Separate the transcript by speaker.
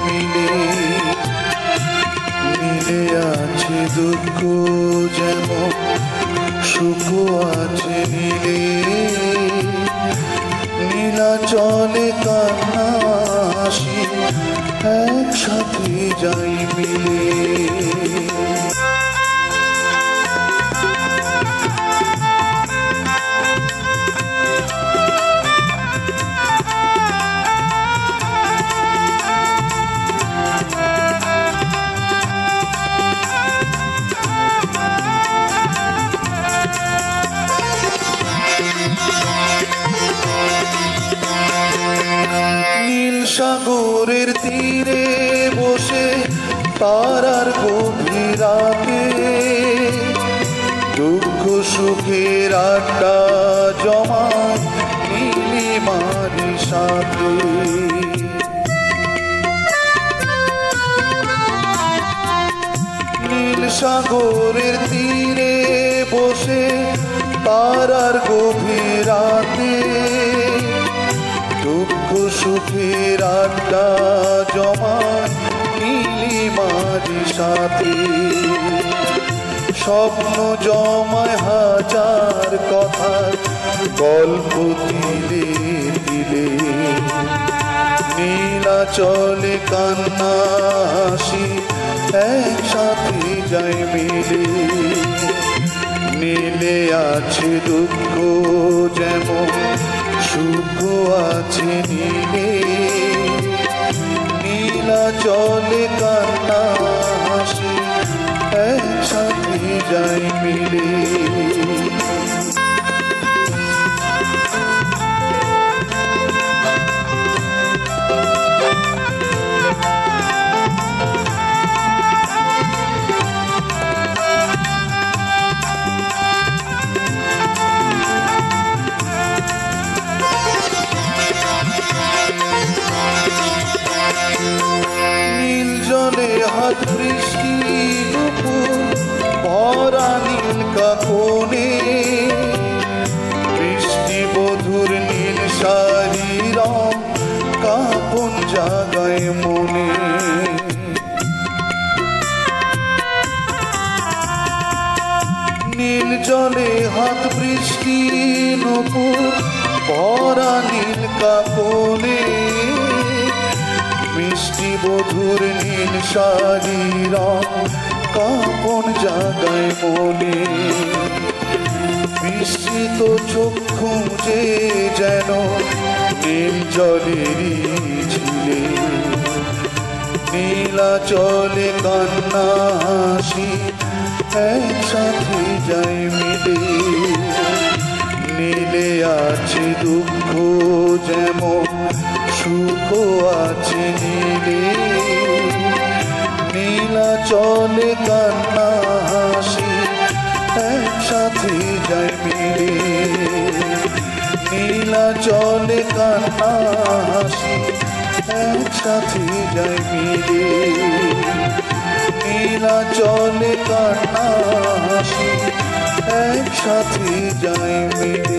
Speaker 1: মিলে। মিলে আছে দুঃখ যেমন সুখ আছে নীলে। নীলাচলে কান্না হাসি একসাথে যাই মিলে। নীল সাগরের তীরে বসে তারার গভীর রাতে দুঃখ সুখের আড্ডা জমায় নীলিমারি সাথে। নীল সাগরের তীরে বসে তারার গভীর রাতে দুঃখ সুখের আড্ডা জমায় নীলিমারি সাথে। স্বপ্ন জমায় হাজার কথার গল্প দিলে দিলে। নীলাচলে কান্না হাসি একসাথে যায় মিলে। নীলে আছে দুঃখ যেমন সুখ আছে নীলে। নীলাচলে কান্না হাসি একসাথে যাই মিলে। নীল জলে হাত বৃষ্টি দুপুর ভরা নীল কাকনে। বৃষ্টি বধুর নীল শাড়ি রং কাপন জাগায় মনে। নীল জলে হাত বৃষ্টি নুপুর ভরা নীল কাকনে। মিষ্টি বধুর নীল শাড়ি রং কাপন জাগায় মনে। বিস্মিত চক্ষু যে যেন নীল জলেরই ঝিলে। নীলাচলে কান্না হাসি একসাথে যাই মিলে। নীলে আছে দুঃখ যেমন সুখ আছে নীলে। নীলাচলে কান্না হাসি একসাথে যাই মিলে। নীলাচলে কান্না হাসি একসাথে যাই মিলে। নীলাচলে কান্না হাসি একসাথে যাই মিলে।